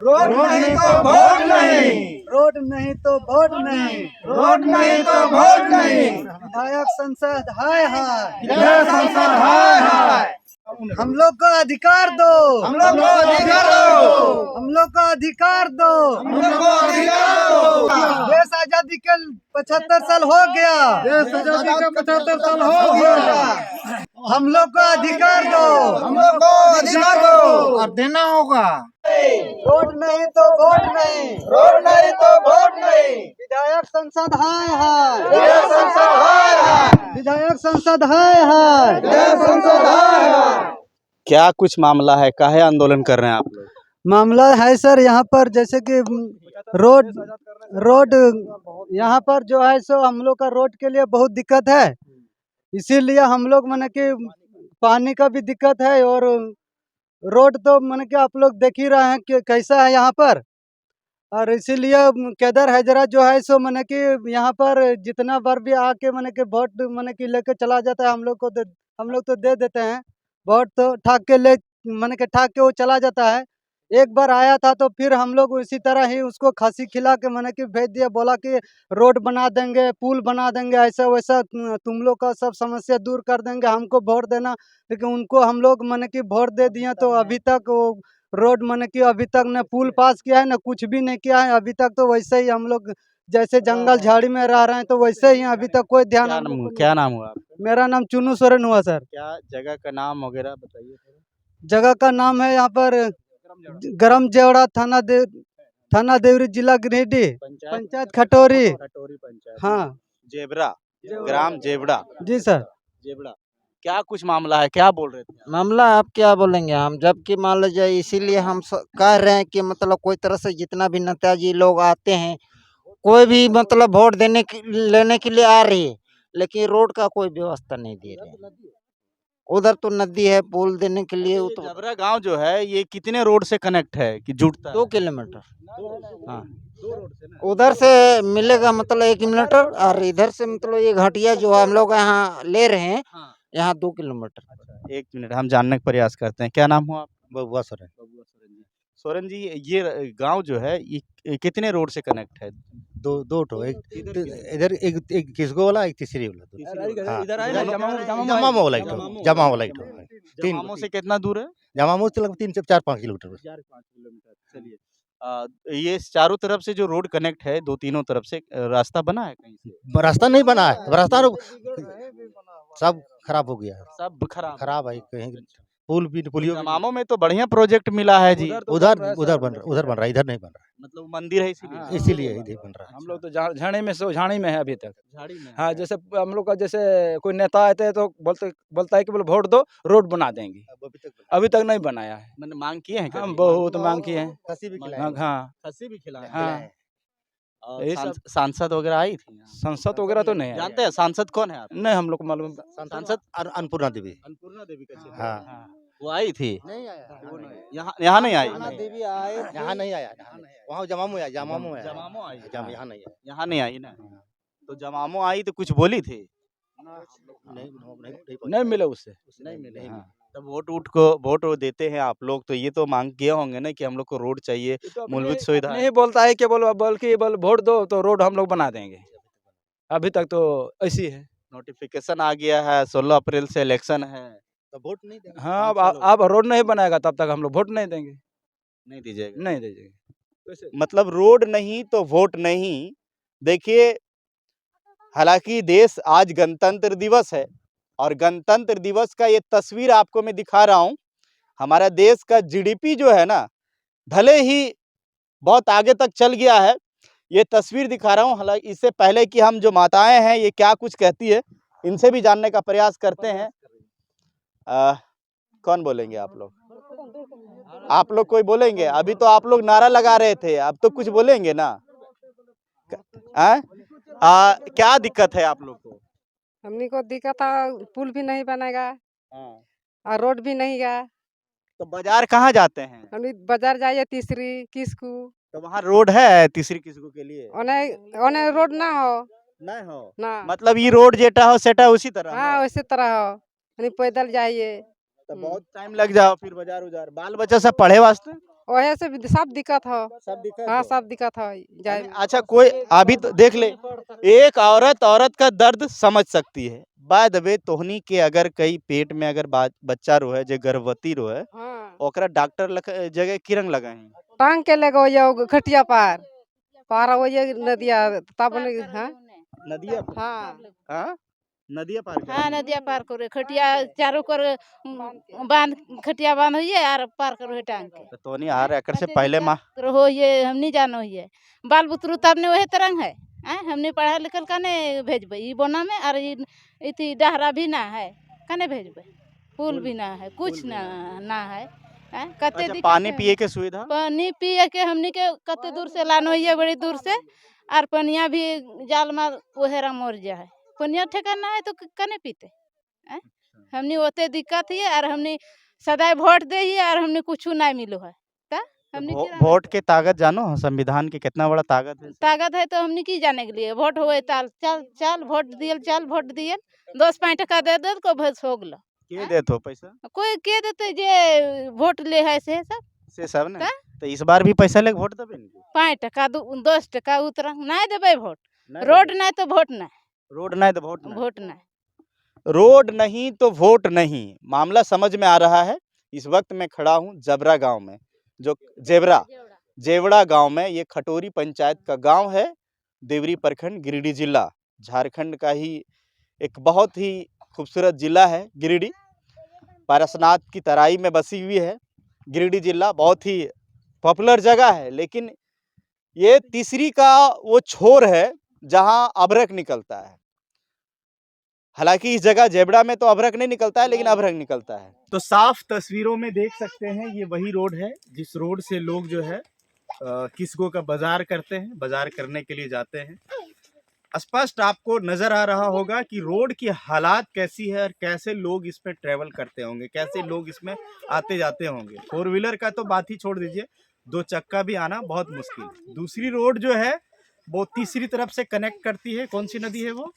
Road नहीं तो vote नहीं, रोड नहीं तो वोट नहीं, रोड नहीं तो वोट नहीं, विधायक संसद हाय हाय, यह संसद हाय। हम लोग को अधिकार दो, हम लोग को अधिकार दो, हम लोग को अधिकार दो। हम लोग को अधिकार दो। देश आजादी के 75 साल हो गया, देश आजादी का 75 साल हो गया। हम लोग को अधिकार दो, हम लोग को अधिकार दो और देना होगा। रोड नहीं तो वोट नहीं, रोड नहीं तो वोट नहीं, विधायक संसद हाय हाय, यह संसद हाय, विधायक संसद हाय हाय। यह संसद हाय। क्या कुछ मामला है, काहे आंदोलन कर रहे हैं आप लोग? मामला है सर यहाँ पर जैसे कि रोड रोड यहाँ पर जो है सो हम लोग का रोड के लिए बहुत दिक्कत है, इसीलिए हम लोग माने कि पानी का भी दिक्कत है और रोड तो माने कि आप लोग देख ही रहे हैं कि कैसा है यहाँ पर। और इसीलिए केदार हैजरा जो है सो माने कि यहाँ पर जितना बार भी आके माने कि वोट माने कि लेके चला जाता है, हम लोग तो दे देते हैं वोट, तो ठाक के ले माने कि ठाक के वो चला जाता है। एक बार आया था तो फिर हम लोग इसी तरह ही उसको खांसी खिला के माने कि भेज दिया, बोला कि रोड बना देंगे, पुल बना देंगे, ऐसा वैसा तुम लोग का सब समस्या दूर कर देंगे, हमको वोट देना। लेकिन उनको हम लोग माने कि वोट दे दिए तो अभी तक वो रोड माने कि अभी तक न पुल पास किया है न कुछ भी नहीं किया है। अभी तक तो वैसे ही हम लोग जैसे जंगल झाड़ी में रह रहे हैं तो वैसे ही अभी तक कोई ध्यान हम लोग को नहीं। क्या नाम हुआ आपका? मेरा नाम चुनू सोरेन हुआ सर। क्या जगह का नाम वगैरह बताइए थोड़ा। जगह का नाम है यहाँ पर गरम जेवड़ा, थाना देवरी, जिला गिरिडीह, पंचायत खटोरी। खटोरी पंचायत। हाँ जेबरा, ग्राम जेबड़ा। जी सर। जेबड़ा, क्या कुछ मामला है, क्या बोल रहे थे आप? मामला आप क्या बोलेंगे हम, जबकि मान लीजिए इसीलिए हम कह रहे हैं कि मतलब कोई तरह से जितना भी नेताजी लोग आते हैं, कोई भी मतलब वोट लेने के लिए आ रही है, लेकिन रोड का कोई व्यवस्था नहीं दे रहे हैं। उधर तो नदी है, पुल देने के लिए वो तो जबरा गांव जो है ये कितने रोड से कनेक्ट है कि जुड़ता 2 है? किलोमीटर। हाँ, 2 रोड से ना। उधर से मिलेगा मतलब 1 किलोमीटर, और इधर से मतलब ये घाटिया जो हम लोग यहाँ ले रहे हैं, हाँ। यहाँ 2 किलोमीटर। 1 मिनट हम जानने का प्रयास करते हैं। क्या नाम हो आप? बबुआ सोरेन। बबुआ सोरेन जी। सोरेन जी, ये गांव जो है ये कितने रोड से कनेक्ट है? दो ठो, एक इधर एक किसको वाला, एक तीसरी वाला। हाँ, इधर आए ना, जमामो वाला एक ठो, जमा वाला एक ठो। जमामो से कितना दूर है? जमामो से लगभग 3 से 4-5 किलोमीटर। 4-5 किलोमीटर। चलिए, ये चारों तरफ से जो रोड कनेक्ट है, दो तीनों तरफ से रास्ता बना है कहीं से? रास्ता नहीं बना है, रास्ता सब खराब हो गया है, सब खराब है। कहीं पुल भी पुलियो जमामो में तो बढ़िया प्रोजेक्ट मिला है जी। उधर बन रहा है, इधर नहीं बन रहा मतलब मंदिर है इसीलिए। है, इसीलिए इधर बन रहा है। हम लोग तो झाड़ी में झाड़ी में है अभी तक। झाड़ी में हाँ, है। जैसे हम लोग का जैसे कोई नेता आते हैं तो बोलता है कि बोले वोट दो, रोड बना देंगे। अभी तक नहीं बनाया है। मैंने मांग किए हैं हम कभी? बहुत मांग किए हैं। खसी भी खिलाए हाँ, हैं। हाँ, खस्सी भी खिलाए हैं? हाँ। और यही सब। सांसद वगैरह आई थी यहाँ? संसद वगैरह तो नहीं है। जानते हैं सांसद कौन है आप? नहीं, हम लोग को मालूम। सांसद अन्नपूर्णा देवी। अन्नपूर्णा देवी का क्षेत्र। हाँ। हाँ। वो आई थी? नहीं आया, यहाँ नहीं आई? देवी आए, यहाँ नहीं आया, वहाँ जमामो आया, जमामो आया, जमामो आई? यहाँ नहीं आया। यहाँ नहीं आई ना? तो जमामो आई तो कुछ बोली थी? नहीं मिले उससे। नहीं मिले। हाँ। तब वोट देते हैं आप लोग, तो ये तो मांग किए होंगे ना कि हम लोग को रोड चाहिए, ये तो मूलभूत सुविधा। नहीं बोलता है कि बल्कि वोट दो तो रोड हम लोग बना देंगे। अभी तक तो ऐसी है। नोटिफिकेशन आ गया है, 16 अप्रैल से इलेक्शन है। तो वोट नहीं देंगे। हाँ, अब रोड नहीं बनाएगा तब तक हम लोग वोट नहीं देंगे। नहीं दीजिएगा? नहीं देंगे। मतलब रोड नहीं तो वोट नहीं। देखिए, हालांकि देश आज गणतंत्र दिवस है और गणतंत्र दिवस का ये तस्वीर आपको मैं दिखा रहा हूँ। हमारा देश का जीडीपी जो है ना, भले ही बहुत आगे तक चल गया है, ये तस्वीर दिखा रहा हूँ। हालांकि इससे पहले कि हम जो माताएं हैं ये क्या कुछ कहती है, इनसे भी जानने का प्रयास करते हैं। कौन बोलेंगे आप लोग? आप लोग कोई बोलेंगे? अभी तो आप लोग नारा लगा रहे थे, अब तो कुछ बोलेंगे ना? क्या दिक्कत है आप लोग को? हमनी को दिक्कत है, पुल भी नहीं बनेगा हाँ। और रोड भी नहीं है। तो बाजार कहाँ जाते हैं? हमनी बाजार जाइए तीसरी किसकू, तो वहाँ रोड है तीसरी किसको के लिए? ओने रोड ना हो नहीं हो? ना। मतलब ये रोड जेटा हो सेटा उसी तरह हाँ, हो? वैसे तरह हो, हमनी पैदल जाइए। तो बहुत टाइम लग जाओ फिर बाजार उजार। बाल बच्चा सब पढ़े वास्ते? वही से भी सब दिक्कत हो। सब दिक्कत हाँ हो। सब दिक्कत हो जाए। अच्छा कोई अभी तो देख ले, एक औरत का दर्द समझ सकती है। बाय द वे तोहनी के अगर कई पेट में अगर बच्चा रोए जे गर्भवती रोए, हाँ ओकरा डॉक्टर जगह किरंग लगाए टांग के लेगो ये खटिया पार वो ये नदिया तब हाँ नदिया हाँ हाँ नदिया पार हाँ नदिया पार करे खटिया चारों कर बांध खटिया बांध होइए और पार करो टांग के तोहनी हार एकर से पहले माँ हो ये हम नहीं जानो ये बाल बुतरू तब ने वही तरंग है। हमने पढ़ा लिखल कने भेजबे ई बोना में और इति डहरा भी ना है कने भेजबे पुल भी ना है कुछ ना है। कते अच्छा, दिक्कत पानी है। पिए के सुविधा पानी पिए के हमनी के कते दूर से लानो है बड़ी दूर से और पनिया भी जाल में ओहेरा मोर जाए पनिया ठेकाना है तो कने पीते हमनी ओते दिक्कत है और हमनी सदाई वोट दे ही और हमने कुछ नहीं मिलो है हमनी वोट के ताकत जानो संविधान के कितना बड़ा ताकत है तो हमने की जाने के लिए वोट हुए ताल चल चल वोट दिए 10-5 टका दे दे को भस हो गलो के देत हो पैसा कोई के देते जे वोट ले है से सब ने तो इस बार भी पैसा लेके वोट देबे 5 टका 10 टका उतरा नहीं देबे वोट रोड नहीं तो वोट नहीं रोड नहीं तो वोट नहीं रोड नहीं तो वोट नहीं। मामला समझ में आ रहा है। इस वक्त मैं खड़ा हूँ जबरा गांव में, जो जेवड़ा गांव में, ये खटोरी पंचायत का गांव है, देवरी प्रखंड, गिरिडीह जिला, झारखंड का ही एक बहुत ही खूबसूरत जिला है गिरिडीह। पारसनाथ की तराई में बसी हुई है गिरिडीह जिला, बहुत ही पॉपुलर जगह है। लेकिन ये तीसरी का वो छोर है जहां अभ्रक निकलता है। हालांकि इस जगह जेबड़ा में तो अभ्रक नहीं निकलता है, लेकिन अभ्रक निकलता है। तो साफ तस्वीरों में देख सकते हैं, ये वही रोड है जिस रोड से लोग जो है किसको का बाजार करते हैं, बाजार करने के लिए जाते हैं। स्पष्ट आपको नजर आ रहा होगा कि रोड की हालात कैसी है और कैसे लोग इसमें ट्रेवल करते होंगे, कैसे लोग इसमें आते जाते होंगे। 4 व्हीलर का तो बात ही छोड़ दीजिए, 2 चक्का भी आना बहुत मुश्किल। दूसरी रोड जो है वो तीसरी तरफ से कनेक्ट करती है। कौन सी नदी है वो?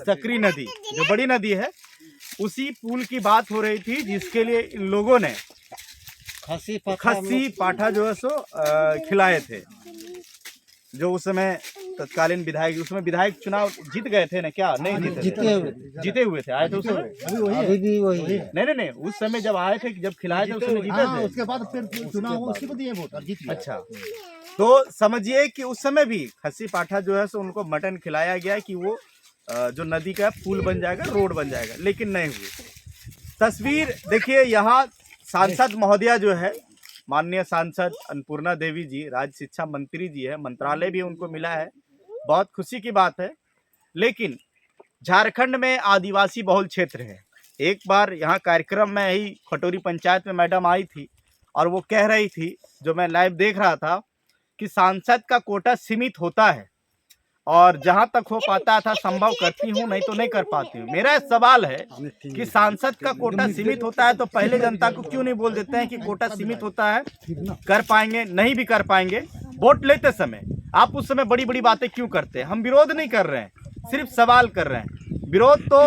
सकरी नदी, जो बड़ी नदी है। उसी पुल की बात हो रही थी जिसके लिए इन लोगों ने खस्सी पाठा जो है सो खिलाए थे, जो उस समय तत्कालीन विधायक, उसमें विधायक चुनाव जीत गए थे ना, क्या नहीं जीते हुए थे, आए थे उस समय। अभी भी वही नहीं उस समय जब आए थे, जब खिलाए थे उस समय जीते थे। उसके बाद फिर चुनाव हुआ, उसी को दिए वोट और जीत गए। अच्छा, तो समझिए कि उस समय भी खस्सी पाठा जो है सो उनको मटन खिलाया गया कि वो जो नदी का पुल बन जाएगा, रोड बन जाएगा, लेकिन नहीं हुई। तस्वीर देखिए, यहाँ सांसद महोदया जो है, माननीय सांसद अन्नपूर्णा देवी जी, राज्य शिक्षा मंत्री जी है, मंत्रालय भी उनको मिला है, बहुत खुशी की बात है। लेकिन झारखंड में आदिवासी बहुल क्षेत्र है। एक बार यहाँ कार्यक्रम में ही खटोरी पंचायत में मैडम आई थी और वो कह रही थी, जो मैं लाइव देख रहा था, कि सांसद का कोटा सीमित होता है और जहां तक हो पाता था संभव करती हूं, नहीं तो नहीं कर पाती हूं। मेरा सवाल है कि सांसद का कोटा सीमित होता है तो पहले जनता को क्यों नहीं बोल देते हैं कि कोटा सीमित होता है, कर पाएंगे, नहीं भी कर पाएंगे। वोट लेते समय आप उस समय बड़ी बड़ी बातें क्यों करते हैं? हम विरोध नहीं कर रहे हैं, सिर्फ सवाल कर रहे हैं। विरोध तो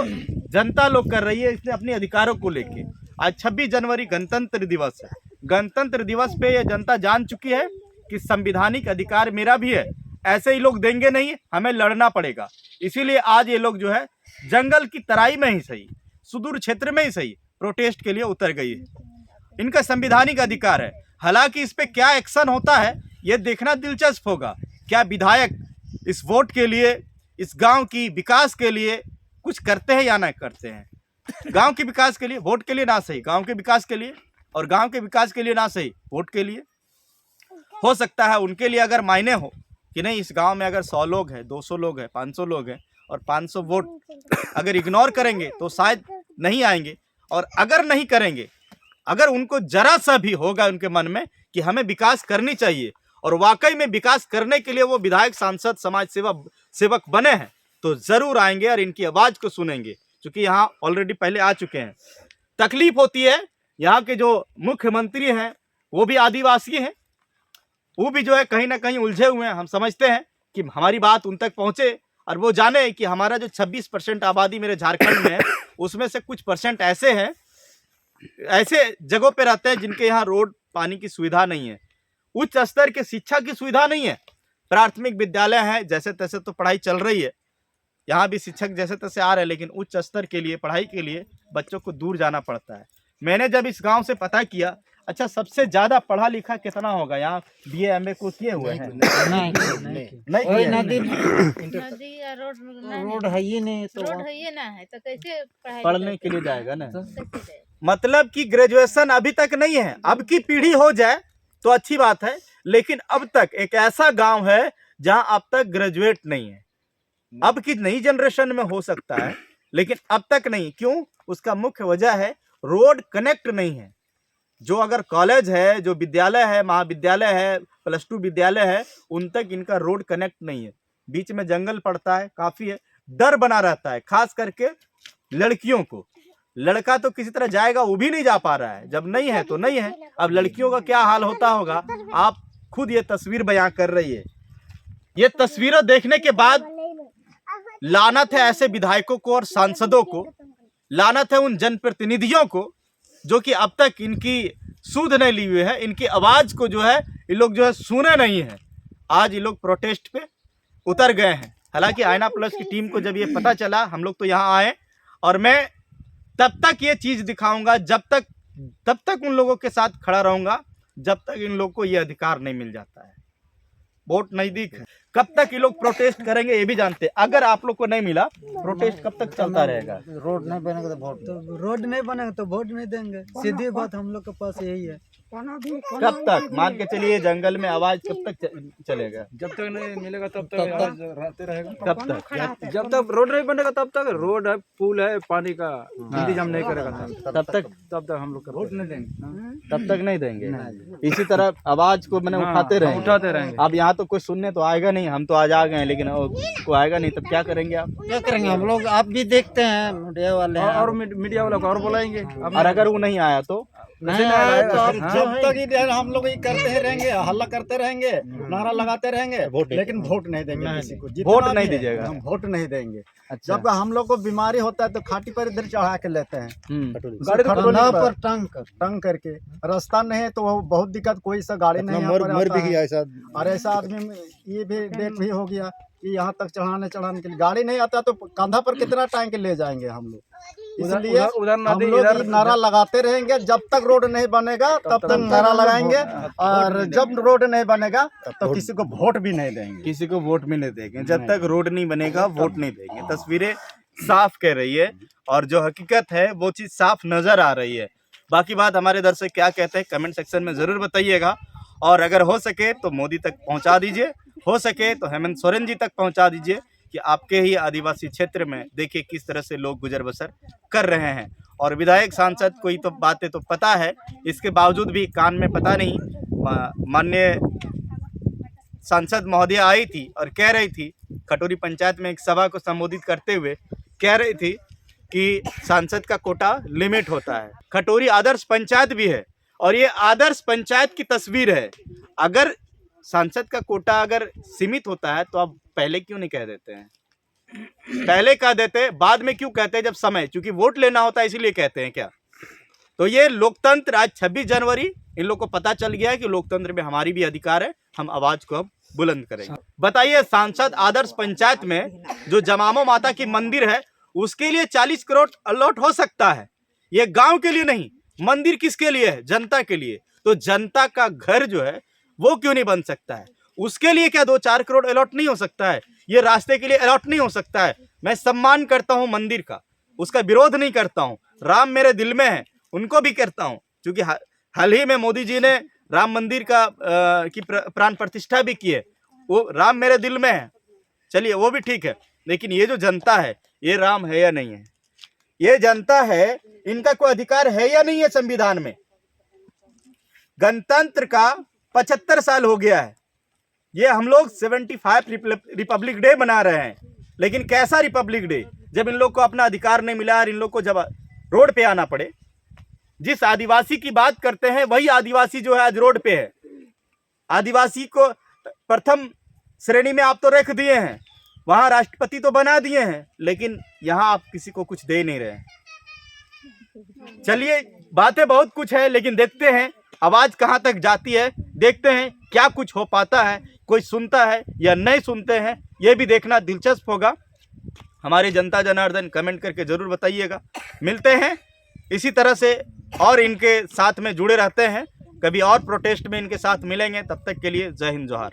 जनता लोग कर रही है इसने अपने अधिकारों को लेके। आज 26 जनवरी गणतंत्र दिवस है। गणतंत्र दिवस पे ये जनता जान चुकी है कि संवैधानिक अधिकार मेरा भी है, ऐसे ही लोग देंगे नहीं, हमें लड़ना पड़ेगा। इसीलिए आज ये लोग जो है जंगल की तराई में ही सही, सुदूर क्षेत्र में ही सही, प्रोटेस्ट के लिए उतर गई है। इनका संवैधानिक अधिकार है। हालांकि इस पे क्या एक्शन होता है ये देखना दिलचस्प होगा। क्या विधायक इस वोट के लिए, इस गांव की विकास के लिए कुछ करते हैं या ना करते हैं? गांव के विकास के लिए, वोट के लिए ना सही, गांव के विकास के लिए, और गांव के विकास के लिए ना सही, वोट के लिए। हो सकता है उनके लिए अगर मायने हो कि नहीं, इस गांव में अगर 100 लोग हैं, 200 लोग हैं, 500 लोग हैं और 500 वोट अगर इग्नोर करेंगे तो शायद नहीं आएंगे। और अगर नहीं करेंगे, अगर उनको जरा सा भी होगा उनके मन में कि हमें विकास करनी चाहिए और वाकई में विकास करने के लिए वो विधायक, सांसद, समाज सेवक बने हैं, तो जरूर आएंगे और इनकी आवाज़ को सुनेंगे, क्योंकि यहाँ ऑलरेडी पहले आ चुके हैं। तकलीफ होती है, यहाँ के जो मुख्यमंत्री हैं वो भी आदिवासी हैं, वो भी जो है कहीं ना कहीं उलझे हुए हैं। हम समझते हैं कि हमारी बात उन तक पहुंचे और वो जाने कि हमारा जो 26% आबादी मेरे झारखंड में है, उसमें से कुछ परसेंट ऐसे हैं, ऐसे जगहों पे रहते हैं जिनके यहाँ रोड पानी की सुविधा नहीं है, उच्च स्तर के शिक्षा की सुविधा नहीं है। प्राथमिक विद्यालय है, जैसे तैसे तो पढ़ाई चल रही है, यहाँ भी शिक्षक जैसे तैसे आ रहे हैं, लेकिन उच्च स्तर के लिए पढ़ाई के लिए बच्चों को दूर जाना पड़ता है। मैंने जब इस गांव से पता किया, अच्छा सबसे ज्यादा पढ़ा लिखा कितना होगा यहाँ, BA MA को किए हुए हैं? नहीं कोई किए। नदी नदी या रोड रोड है ही नहीं, तो रोड है ये ना है तो कैसे पढ़ाई पढ़ने के लिए जाएगा ना। कैसे जाएगा? मतलब कि ग्रेजुएशन अभी तक नहीं है, अब की पीढ़ी हो जाए तो अच्छी बात है, लेकिन अब तक एक ऐसा गांव है जहां अब तक ग्रेजुएट नहीं है। अब की नई जनरेशन में हो सकता है, लेकिन अब तक नहीं। क्यों? उसका मुख्य वजह है रोड कनेक्ट नहीं है। जो अगर कॉलेज है, जो विद्यालय है, महाविद्यालय है, +2 विद्यालय है, उन तक इनका रोड कनेक्ट नहीं है। बीच में जंगल पड़ता है, काफी है, डर बना रहता है, खास करके लड़कियों को। लड़का तो किसी तरह जाएगा, वो भी नहीं जा पा रहा है, जब नहीं है तो नहीं है। अब लड़कियों का क्या हाल होता होगा, आप खुद ये तस्वीर बयां कर रही है। ये तस्वीरें देखने के बाद लानत है ऐसे विधायकों को और सांसदों को, लानत है उन जनप्रतिनिधियों को जो कि अब तक इनकी सूध नहीं ली हुई है, इनकी आवाज को जो है ये लोग जो है सुने नहीं है। आज ये लोग प्रोटेस्ट पे उतर गए हैं। हालांकि आईना प्लस की टीम को जब ये पता चला, हम लोग तो यहाँ आए, और मैं तब तक ये चीज दिखाऊंगा, तब तक उन लोगों के साथ खड़ा रहूंगा जब तक इन लोगों को ये अधिकार नहीं मिल जाता है। वोट नजदीक है, कब तक ये लोग प्रोटेस्ट करेंगे ये भी जानते हैं। अगर आप लोग को नहीं मिला, प्रोटेस्ट कब तक चलता रहेगा? रोड नहीं बनेगा तो वोट तो रोड नहीं बनेगा तो वोट नहीं देंगे, सीधी बात हम लोग के पास यही है। कब तक? मान के चलिए जंगल में आवाज कब तक चलेगा? जब तक नहीं मिलेगा तब तक आवाज रहते रहेगा। कब तक? जब तक रोड नहीं बनेगा तब तक, रोड है, पुल है, पानी का इंतजाम नहीं करेगा तब तक हम लोग वोट नहीं देंगे। तब तक नहीं देंगे। इसी तरह आवाज को मैंने उठाते रहेंगे। अब यहाँ तो कोई सुनने तो आएगा नहीं, हम तो आज आ गए हैं, लेकिन कोई आएगा नहीं, तब क्या करेंगे आप? क्या करेंगे हम लोग? आप भी देखते हैं मीडिया वाले हैं। और मीडिया वालों को और बुलाएंगे। और अगर वो नहीं आया तो नहीं आया तो आप जब तक ये हम लोग ये करते ही रहेंगे, हल्ला करते रहेंगे, नारा लगाते रहेंगे, लेकिन वोट नहीं देंगे किसी को। जितना वोट भी नहीं है, दीजिएगा। हम वोट नहीं देंगे। अच्छा। जब हम लोग को बीमारी होता है तो खाटी पर इधर चढ़ा के लेते हैं, गाड़ी तो खटोली ना पर पर टंग करके। रास्ता नहीं है तो वो बहुत दिक्कत, कोई सा गाड़ी नहीं यहाँ पर आता है। और ऐसा आदमी में ये भी डेट भी हो गया कि यहाँ तक चढ़ाने के लिए गाड़ी नहीं आता, तो कंधा पर कितना टाइम के ले जाएंगे हम लोग। इसलिए उधर हम नदी, लोग इधर ये नारा लगाते रहेंगे, जब तक रोड नहीं बनेगा तब तक नारा लगाएंगे, और जब रोड नहीं बनेगा तो किसी को वोट भी नहीं देंगे। किसी को वोट भी नहीं देंगे। जब तक रोड नहीं बनेगा वोट नहीं देंगे। तस्वीरें साफ कह रही है, और जो हकीकत है वो चीज साफ नजर आ रही है। बाकी बात हमारे दर्शक क्या कहते हैं कमेंट सेक्शन में जरूर बताइएगा, और अगर हो सके तो मोदी तक पहुंचा दीजिए, हो सके तो हेमंत सोरेन जी तक पहुंचा दीजिए कि आपके ही आदिवासी क्षेत्र में देखिए किस तरह से लोग गुजर बसर कर रहे हैं। और विधायक सांसद कोई तो बातें तो पता है, इसके बावजूद भी कान में पता नहीं। माननीय सांसद महोदय आई थी और कह रही थी, खटोरी पंचायत में एक सभा को संबोधित करते हुए कह रही थी कि सांसद का कोटा लिमिट होता है। खटोरी आदर्श पंचायत भी है, और ये आदर्श पंचायत की तस्वीर है। अगर सांसद का कोटा अगर सीमित होता है तो आप पहले क्यों नहीं कह देते हैं? पहले कह देते, बाद में क्यों कहते हैं? जब समय, क्योंकि वोट लेना होता है इसीलिए कहते हैं क्या? तो ये लोकतंत्र, आज 26 जनवरी इन लोग को पता चल गया है कि लोकतंत्र में हमारी भी अधिकार है, हम आवाज को अब बुलंद करेंगे। बताइए, सांसद आदर्श पंचायत में जो जमामो माता की मंदिर है उसके लिए 40 करोड़ अलॉट हो सकता है, ये गांव के लिए नहीं। मंदिर किसके लिए है? जनता के लिए। तो जनता का घर जो है वो क्यों नहीं बन सकता है? उसके लिए क्या 2-4 करोड़ अलॉट नहीं हो सकता है? ये रास्ते के लिए अलॉट नहीं हो सकता है? मैं सम्मान करता हूं मंदिर का, उसका विरोध नहीं करता हूं। राम मेरे दिल में है, उनको भी करता हूं, क्योंकि हाल ही में मोदी जी ने राम मंदिर का की प्राण प्रतिष्ठा भी की है, वो राम मेरे दिल में है, चलिए वो भी ठीक है। लेकिन ये जो जनता है, ये राम है या नहीं है? ये जनता है, इनका कोई अधिकार है या नहीं है संविधान में? गणतंत्र का 75 साल हो गया है, ये हम लोग 75 रिपब्लिक डे मना रहे हैं। लेकिन कैसा रिपब्लिक डे, जब इन लोग को अपना अधिकार नहीं मिला और इन लोग को जब रोड पे आना पड़े। जिस आदिवासी की बात करते हैं वही आदिवासी जो है आज रोड पे है। आदिवासी को प्रथम श्रेणी में आप तो रख दिए हैं, वहां राष्ट्रपति तो बना दिए हैं, लेकिन यहाँ आप किसी को कुछ दे नहीं रहे। चलिए, बातें बहुत कुछ है, लेकिन देखते हैं आवाज़ कहाँ तक जाती है, देखते हैं क्या कुछ हो पाता है, कोई सुनता है या नहीं सुनते हैं, ये भी देखना दिलचस्प होगा। हमारे जनता जनार्दन कमेंट करके ज़रूर बताइएगा। मिलते हैं इसी तरह से और इनके साथ में जुड़े रहते हैं, कभी और प्रोटेस्ट में इनके साथ मिलेंगे। तब तक के लिए जय हिंद जोहार।